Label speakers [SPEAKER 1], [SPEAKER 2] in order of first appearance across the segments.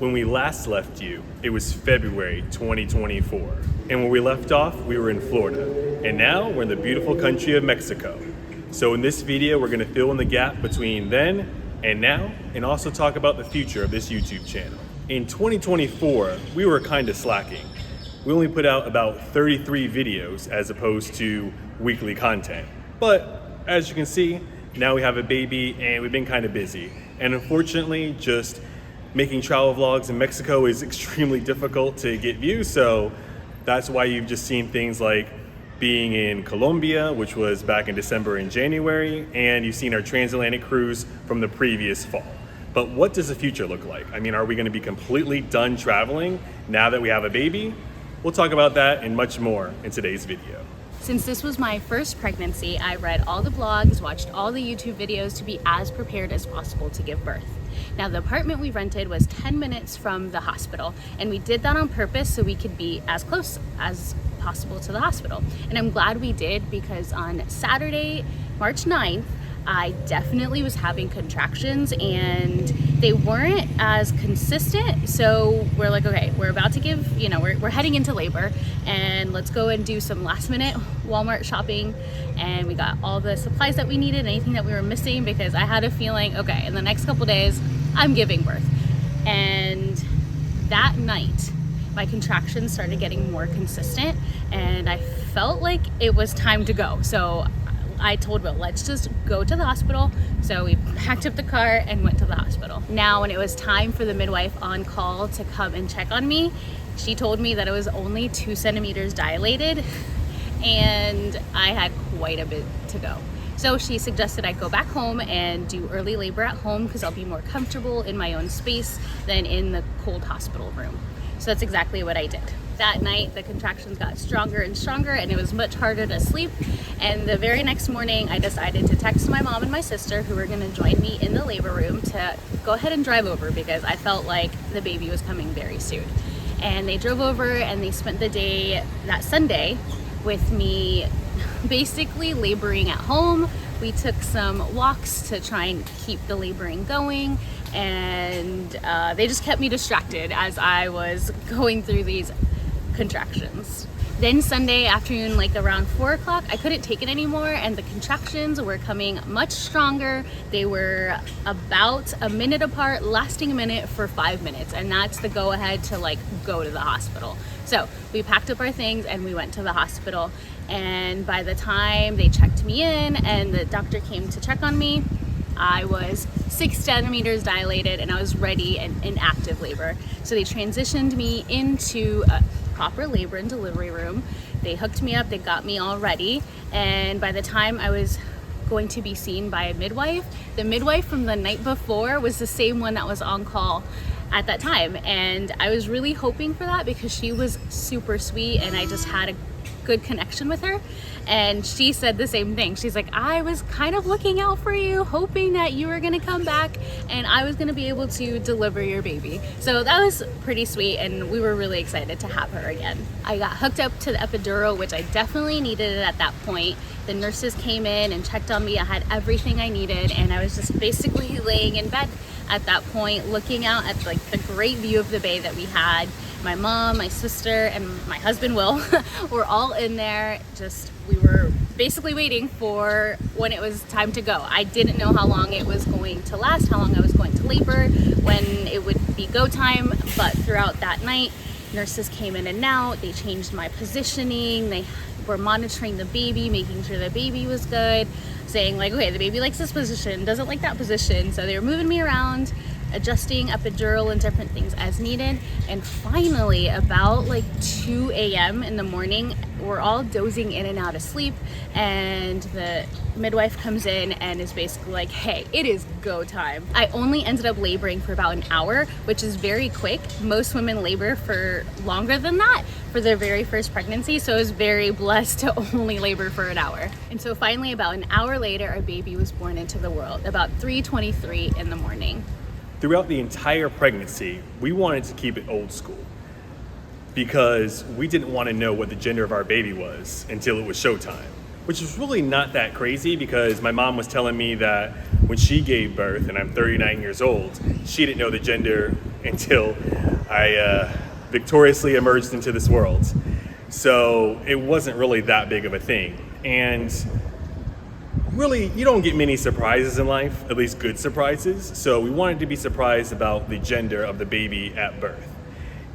[SPEAKER 1] When we last left you, it was February 2024. And when we left off, we were in Florida. And now we're in the beautiful country of Mexico. So in this video, we're gonna fill in the gap between then and now, and also talk about the future of this YouTube channel. In 2024, we were kind of slacking. We only put out about 33 videos as opposed to weekly content. But as you can see, now we have a baby and we've been kind of busy. And unfortunately, just making travel vlogs in Mexico is extremely difficult to get views, so that's why you've just seen things like being in Colombia, which was back in December and January, and you've seen our transatlantic cruise from the previous fall. But what does the future look like? I mean, are we gonna be completely done traveling now that we have a baby? We'll talk about that and much more in today's video.
[SPEAKER 2] Since this was my first pregnancy, I read all the blogs, watched all the YouTube videos to be as prepared as possible to give birth. Now, the apartment we rented was 10 minutes from the hospital, and we did that on purpose so we could be as close as possible to the hospital. And I'm glad we did, because on Saturday, March 9th, I definitely was having contractions and they weren't as consistent. So we're like, okay, we're about to give, we're heading into labor, and let's go and do some last minute Walmart shopping. And we got all the supplies that we needed, anything that we were missing, because I had a feeling, okay, in the next couple days, I'm giving birth. And that night, my contractions started getting more consistent and I felt like it was time to go. So I told Will, let's just go to the hospital. So we packed up the car and went to the hospital. Now, when it was time for the midwife on call to come and check on me, she told me that it was only 2 centimeters dilated and I had quite a bit to go. So she suggested I go back home and do early labor at home, because I'll be more comfortable in my own space than in the cold hospital room. So that's exactly what I did. That night, the contractions got stronger and stronger and it was much harder to sleep. And the very next morning, I decided to text my mom and my sister, who were gonna join me in the labor room, to go ahead and drive over, because I felt like the baby was coming very soon. And they drove over and they spent the day, that Sunday, with me basically laboring at home. We took some walks to try and keep the laboring going, and they just kept me distracted as I was going through these contractions. Then Sunday afternoon, like around 4 o'clock, I couldn't take it anymore and the contractions were coming much stronger. They were about a minute apart, lasting a minute for 5 minutes, and that's the go ahead to go to the hospital. So we packed up our things and we went to the hospital, and by the time they checked me in and the doctor came to check on me, I was 6 centimeters dilated and I was ready and in active labor. So they transitioned me into a proper labor and delivery room. They hooked me up, they got me all ready, and by the time I was going to be seen by a midwife, the midwife from the night before was the same one that was on call at that time. And I was really hoping for that, because she was super sweet and I just had a good connection with her. And she said the same thing. She's like, I was kind of looking out for you, hoping that you were gonna come back and I was gonna be able to deliver your baby. So that was pretty sweet and we were really excited to have her again. I got hooked up to the epidural, which I definitely needed it at that point. The nurses came in and checked on me. I had everything I needed, and I was just basically laying in bed at that point, looking out at the great view of the bay that we had. My mom, my sister, and my husband Will were all in there. We were basically waiting for when it was time to go. I didn't know how long it was going to last, how long I was going to labor, when it would be go time, but throughout that night, nurses came in and out. They changed my positioning. They were monitoring the baby, making sure the baby was good, saying okay, the baby likes this position, doesn't like that position. So they were moving me around, adjusting epidural and different things as needed. And finally, about 2 a.m. in the morning, we're all dozing in and out of sleep, and the midwife comes in and is basically like, hey, it is go time. I only ended up laboring for about an hour, which is very quick. Most women labor for longer than that for their very first pregnancy, so I was very blessed to only labor for an hour. And so finally, about an hour later, our baby was born into the world, about 3:23 in the morning.
[SPEAKER 1] Throughout the entire pregnancy, we wanted to keep it old school because we didn't want to know what the gender of our baby was until it was showtime, which was really not that crazy, because my mom was telling me that when she gave birth, and I'm 39 years old, she didn't know the gender until I victoriously emerged into this world. So it wasn't really that big of a thing. And really, you don't get many surprises in life, at least good surprises. So we wanted to be surprised about the gender of the baby at birth.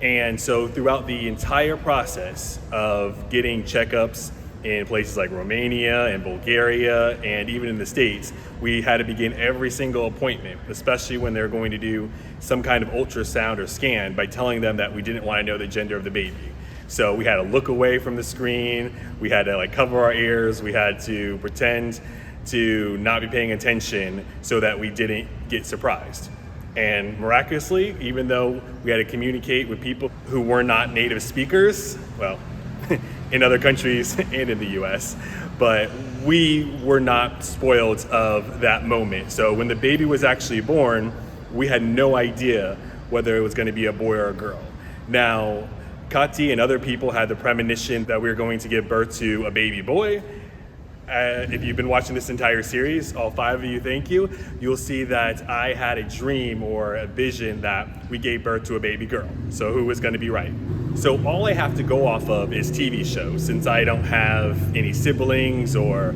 [SPEAKER 1] And so throughout the entire process of getting checkups in places like Romania and Bulgaria and even in the States, we had to begin every single appointment, especially when they're going to do some kind of ultrasound or scan, by telling them that we didn't want to know the gender of the baby. So we had to look away from the screen, we had to cover our ears, we had to pretend to not be paying attention so that we didn't get surprised. And miraculously, even though we had to communicate with people who were not native speakers, well, in other countries and in the US, but we were not spoiled of that moment. So when the baby was actually born, we had no idea whether it was going to be a boy or a girl. Now, Katy and other people had the premonition that we were going to give birth to a baby boy. If you've been watching this entire series, all 5 of you, thank you. You'll see that I had a dream or a vision that we gave birth to a baby girl. So who was going to be right? So all I have to go off of is TV shows, since I don't have any siblings, or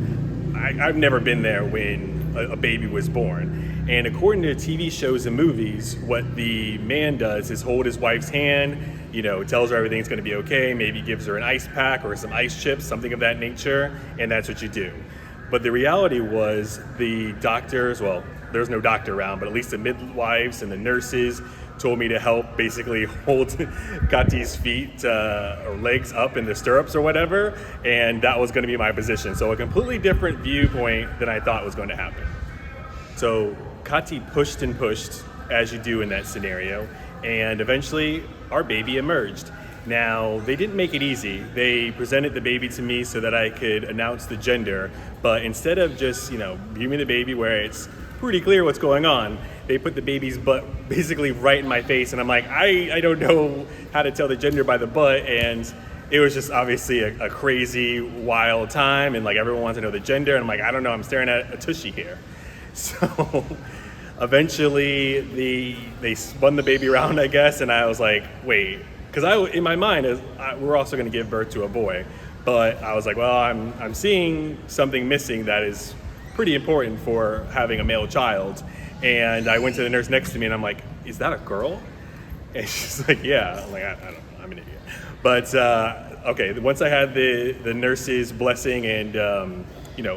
[SPEAKER 1] I've never been there when a baby was born. And according to TV shows and movies, what the man does is hold his wife's hand, tells her everything's going to be okay, maybe gives her an ice pack or some ice chips, something of that nature, and that's what you do. But the reality was the doctors, well, there's no doctor around, but at least the midwives and the nurses told me to help basically hold Katy's feet or legs up in the stirrups or whatever, and that was going to be my position. So a completely different viewpoint than I thought was going to happen. So Katy pushed and pushed, as you do in that scenario, and eventually our baby emerged. Now, they didn't make it easy. They presented the baby to me so that I could announce the gender, but instead of just, giving me the baby where it's pretty clear what's going on, they put the baby's butt basically right in my face, and I'm like, I don't know how to tell the gender by the butt, and it was just obviously a crazy, wild time, and everyone wants to know the gender, and I'm like, I don't know, I'm staring at a tushy here. So eventually they spun the baby around, I guess, and I was like, wait, because in my mind, we're also going to give birth to a boy, but I was like, well, I'm seeing something missing that is pretty important for having a male child. And I went to the nurse next to me and I'm like, is that a girl? And she's like, yeah. I'm like, I don't know, I'm an idiot. But okay, once I had the nurse's blessing and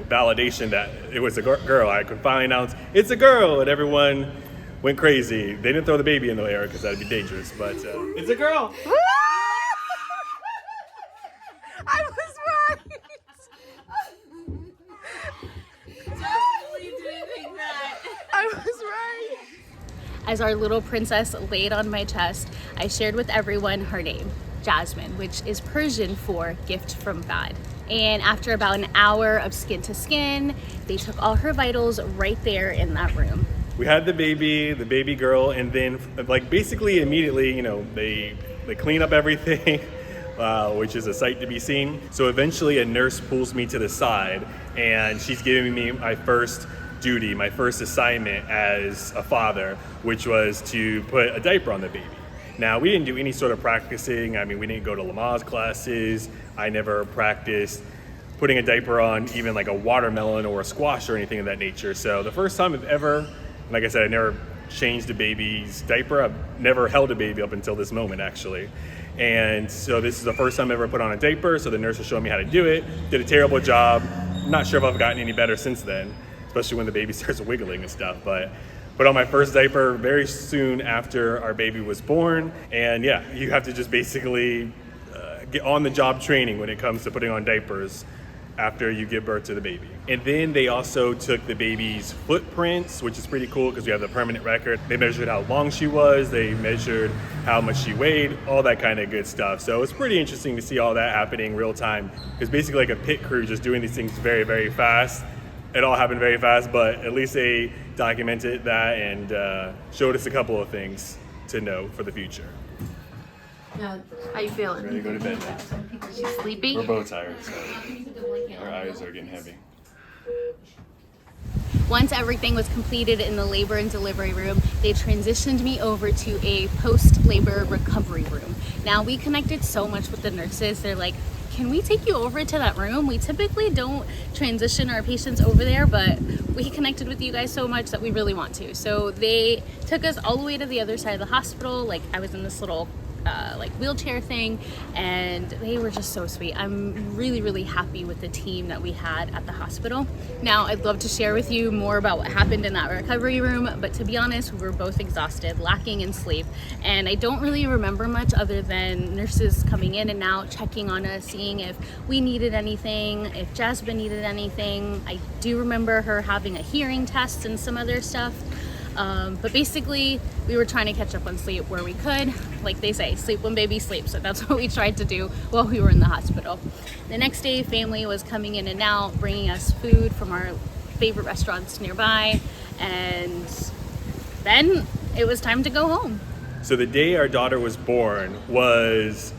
[SPEAKER 1] validation that it was a girl, I could finally announce it's a girl, and everyone went crazy. They didn't throw the baby in the air because that'd be dangerous, but it's a girl.
[SPEAKER 3] I was right. I was right.
[SPEAKER 2] As our little princess laid on my chest, I shared with everyone her name, Jasmine, which is Persian for gift from God. And after about an hour of skin to skin, they took all her vitals right there in that room.
[SPEAKER 1] We had the baby girl, and then basically immediately, they clean up everything, which is a sight to be seen. So eventually a nurse pulls me to the side, and she's giving me my first duty, my first assignment as a father, which was to put a diaper on the baby. Now, we didn't do any sort of practicing. I mean, we didn't go to Lamaze classes. I never practiced putting a diaper on even a watermelon or a squash or anything of that nature. So the first time I've ever, like I said, I never changed a baby's diaper. I've never held a baby up until this moment, actually. And so this is the first time I ever put on a diaper. So the nurse was showing me how to do it. Did a terrible job. I'm not sure if I've gotten any better since then, especially when the baby starts wiggling and stuff. But put on my first diaper very soon after our baby was born. And yeah, you have to just basically get on the job training when it comes to putting on diapers after you give birth to the baby. And then they also took the baby's footprints, which is pretty cool because we have the permanent record. They measured how long she was, they measured how much she weighed, all that kind of good stuff. So it's pretty interesting to see all that happening real time. It's basically like a pit crew just doing these things very, very fast. It all happened very fast, but at least they documented that and showed us a couple of things to know for the future.
[SPEAKER 3] Yeah, how you feeling?
[SPEAKER 1] Ready to go to bed now.
[SPEAKER 3] You sleepy?
[SPEAKER 1] We're both tired, so our eyes are getting heavy.
[SPEAKER 2] Once everything was completed in the labor and delivery room, they transitioned me over to a post-labor recovery room. Now, we connected so much with the nurses. They're like, can we take you over to that room? We typically don't transition our patients over there, but we connected with you guys so much that we really want to. So they took us all the way to the other side of the hospital. Like, I was in this little like wheelchair thing, and they were just so sweet. I'm really happy with the team that we had at the hospital. Now, I'd love to share with you more about what happened in that recovery room, but to be honest, we were both exhausted, lacking in sleep, and I don't really remember much other than nurses coming in and out, checking on us, seeing if we needed anything, if Jasmine needed anything. I do remember her having a hearing test and some other stuff. But basically, we were trying to catch up on sleep where we could. Like they say, sleep when baby sleeps. So that's what we tried to do while we were in the hospital. The next day, family was coming in and out, bringing us food from our favorite restaurants nearby. And then it was time to go home.
[SPEAKER 1] So the day our daughter was born was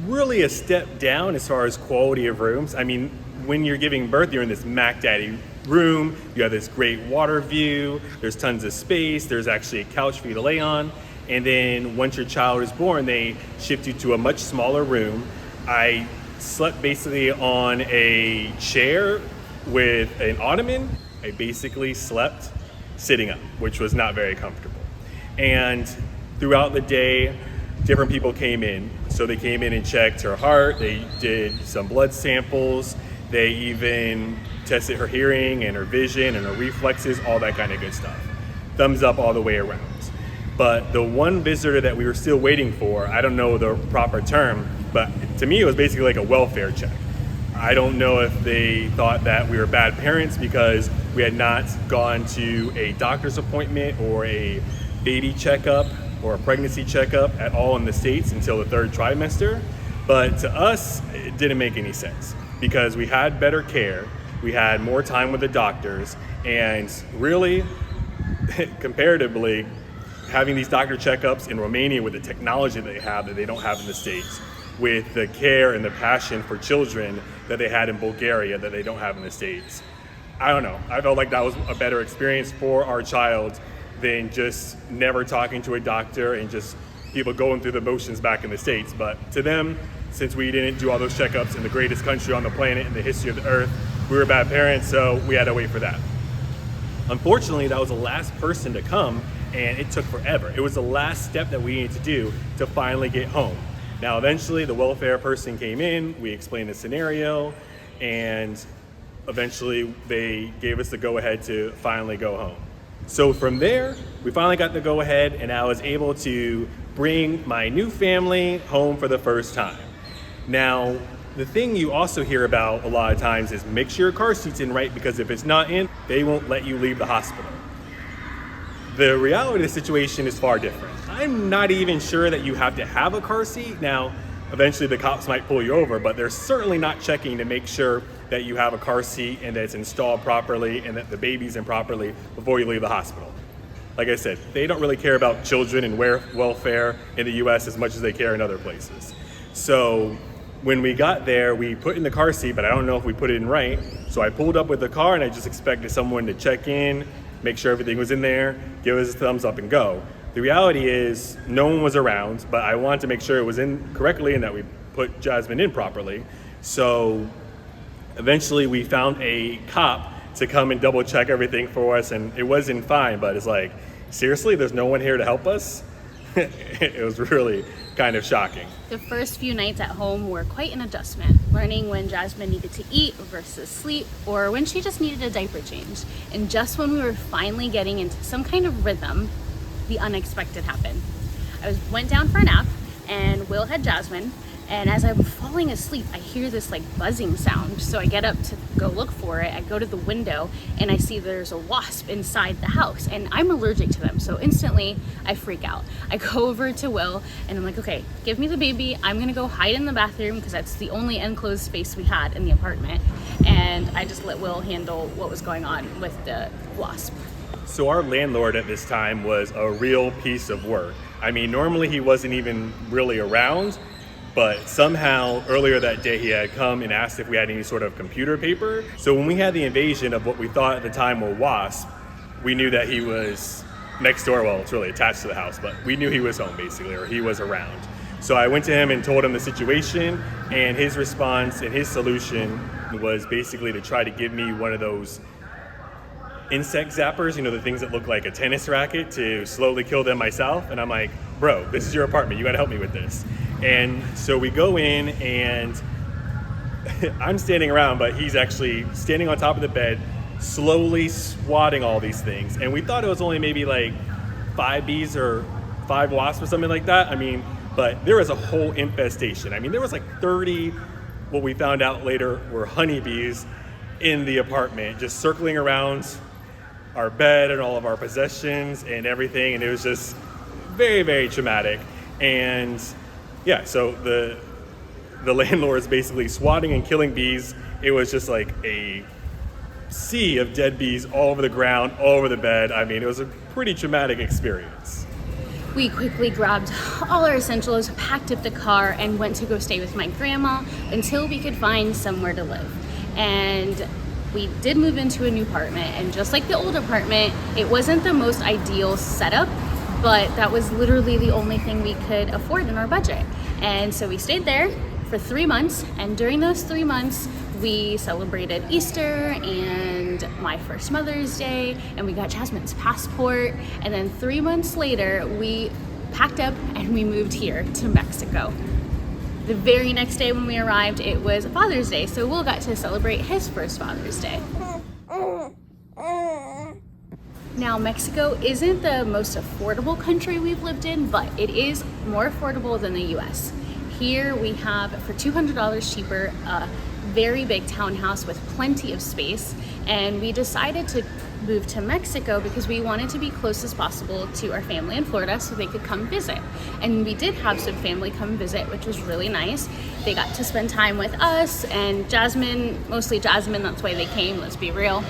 [SPEAKER 1] really a step down as far as quality of rooms. I mean, when you're giving birth, you're in this Mac Daddy room, you have this great water view, there's tons of space, there's actually a couch for you to lay on, and then once your child is born, they shift you to a much smaller room. I slept basically on a chair with an ottoman. I basically slept sitting up, which was not very comfortable. And throughout the day, different people came in. So they came in and checked her heart, they did some blood samples, they even tested her hearing and her vision and her reflexes, all that kind of good stuff. Thumbs up all the way around. But the one visitor that we were still waiting for, I don't know the proper term, but to me it was basically like a welfare check. I don't know if they thought that we were bad parents because we had not gone to a doctor's appointment or a baby checkup or a pregnancy checkup at all in the States until the 3rd trimester. But to us, it didn't make any sense because we had better care. We had more time with the doctors, and really, comparatively, having these doctor checkups in Romania with the technology that they have that they don't have in the States, with the care and the passion for children that they had in Bulgaria that they don't have in the States. I don't know, I felt like that was a better experience for our child than just never talking to a doctor and just people going through the motions back in the States. But to them, since we didn't do all those checkups in the greatest country on the planet in the history of the earth, we were bad parents, so we had to wait for that. Unfortunately, that was the last person to come, and it took forever. It was the last step that we needed to do to finally get home. Now, eventually, the welfare person came in, we explained the scenario, and eventually they gave us the go-ahead to finally go home. So from there, we finally got the go-ahead, and I was able to bring my new family home for the first time. Now, the thing you also hear about a lot of times is make sure your car seat's in right, because if it's not in, they won't let you leave the hospital. The reality of the situation is far different. I'm not even sure that you have to have a car seat. Now, eventually the cops might pull you over, but they're certainly not checking to make sure that you have a car seat and that it's installed properly and that the baby's in properly before you leave the hospital. Like I said, they don't really care about children and welfare in the US as much as they care in other places. So when we got there, we put in the car seat, but I don't know if we put it in right. So I pulled up with the car and I just expected someone to check in, make sure everything was in there, give us a thumbs up and go. The reality is no one was around, but I wanted to make sure it was in correctly and that we put Jasmine in properly. So eventually we found a cop to come and double check everything for us, and it wasn't fine, but it's like, seriously, there's no one here to help us? It was really kind of shocking.
[SPEAKER 2] The first few nights at home were quite an adjustment, learning when Jasmine needed to eat versus sleep, or when she just needed a diaper change. And just when we were finally getting into some kind of rhythm, the unexpected happened. I went down for a nap, and Will had Jasmine, and as I'm falling asleep, I hear this like buzzing sound. So I get up to go look for it. I go to the window and I see there's a wasp inside the house, and I'm allergic to them. So instantly I freak out. I go over to Will and I'm like, okay, give me the baby. I'm gonna go hide in the bathroom because that's the only enclosed space we had in the apartment. And I just let Will handle what was going on with the wasp.
[SPEAKER 1] So our landlord at this time was a real piece of work. I mean, normally he wasn't even really around, But somehow earlier that day he had come and asked if we had any sort of computer paper. So when we had the invasion of what we thought at the time were wasps, we knew that he was next door. Well, it's really attached to the house, but we knew he was home basically, or he was around. So I went to him and told him the situation, and his response and his solution was basically to try to give me one of those insect zappers, you know, the things that look like a tennis racket, to slowly kill them myself. And I'm like, bro, this is your apartment, you gotta help me with this. And so we go in, and I'm standing around, but he's actually standing on top of the bed, slowly swatting all these things. And we thought it was only maybe like 5 bees or 5 wasps or something like that. I mean, but there was a whole infestation. I mean, there was like 30, what we found out later were honeybees in the apartment, just circling around our bed and all of our possessions and everything. And it was just very, very traumatic. And yeah, so the landlord's basically swatting and killing bees. It was just like a sea of dead bees all over the ground, all over the bed. I mean, it was a pretty traumatic experience.
[SPEAKER 2] We quickly grabbed all our essentials, packed up the car, and went to go stay with my grandma until we could find somewhere to live. And we did move into a new apartment, and just like the old apartment, it wasn't the most ideal setup, but that was literally the only thing we could afford in our budget. And so we stayed there for 3 months, and during those 3 months, we celebrated Easter and my first Mother's Day, and we got Jasmine's passport. And then 3 months later, we packed up and we moved here to Mexico. The very next day when we arrived, it was Father's Day, so Will got to celebrate his first Father's Day. Now, Mexico isn't the most affordable country we've lived in, but it is more affordable than the US. Here we have, for $200 cheaper, a very big townhouse with plenty of space, and we decided to move to Mexico because we wanted to be close as possible to our family in Florida so they could come visit. And we did have some family come visit, which was really nice. They got to spend time with us and Jasmine, mostly Jasmine, that's why they came, let's be real.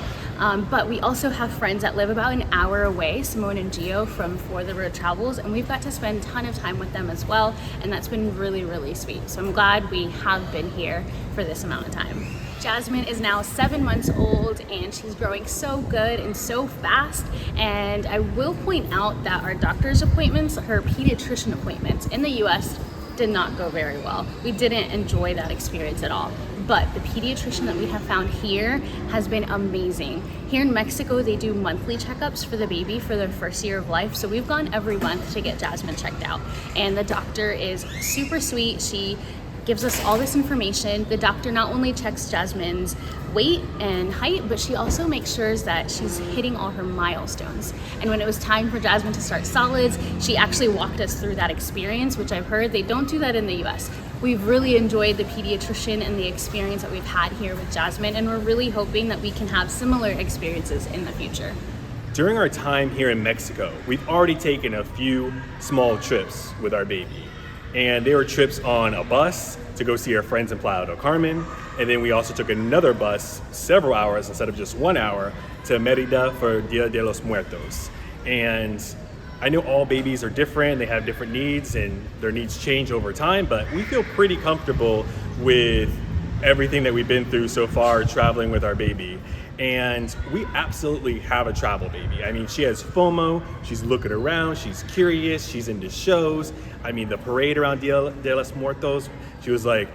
[SPEAKER 2] But we also have friends that live about an hour away, Simone and Gio from For the Road Travels, and we've got to spend a ton of time with them as well, and that's been really, really sweet. So I'm glad we have been here for this amount of time. Jasmine is now 7 months old, and she's growing so good and so fast. And I will point out that our doctor's appointments, her pediatrician appointments in the US did not go very well. We didn't enjoy that experience at all. But the pediatrician that we have found here has been amazing. Here in Mexico, they do monthly checkups for the baby for their first year of life. So we've gone every month to get Jasmine checked out. And the doctor is super sweet. She gives us all this information. The doctor not only checks Jasmine's weight and height, but she also makes sure that she's hitting all her milestones. And when it was time for Jasmine to start solids, she actually walked us through that experience, which I've heard they don't do that in the US. We've really enjoyed the pediatrician and the experience that we've had here with Jasmine, and we're really hoping that we can have similar experiences in the future.
[SPEAKER 1] During our time here in Mexico, we've already taken a few small trips with our baby. And they were trips on a bus to go see our friends in Playa del Carmen. And then we also took another bus, several hours instead of just 1 hour, to Merida for Dia de los Muertos. And I know all babies are different, they have different needs and their needs change over time, but we feel pretty comfortable with everything that we've been through so far traveling with our baby. And we absolutely have a travel baby. I mean, she has FOMO, she's looking around, she's curious, she's into shows. I mean, the parade around Dia de los Muertos, she was like,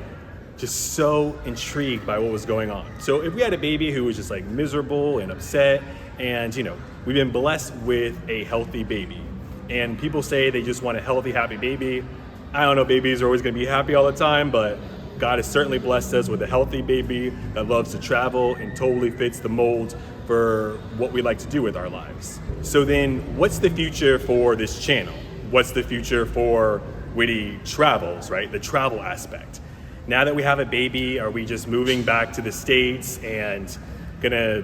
[SPEAKER 1] just so intrigued by what was going on. So if we had a baby who was just like miserable and upset, and you know, we've been blessed with a healthy baby. And people say they just want a healthy, happy baby. I don't know, babies are always gonna be happy all the time, but God has certainly blessed us with a healthy baby that loves to travel and totally fits the mold for what we like to do with our lives. So then what's the future for this channel? What's the future for Witty Travels, right? The travel aspect. Now that we have a baby, are we just moving back to the States and gonna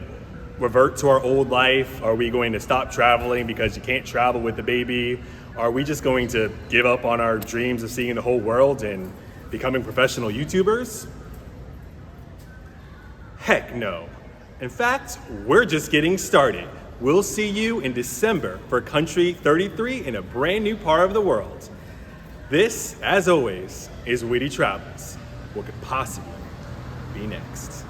[SPEAKER 1] revert to our old life? Are we going to stop traveling because you can't travel with the baby? Are we just going to give up on our dreams of seeing the whole world and becoming professional YouTubers? Heck no. In fact, we're just getting started. We'll see you in December for Country 33 in a brand new part of the world. This, as always, is Witty Travels. What could possibly be next?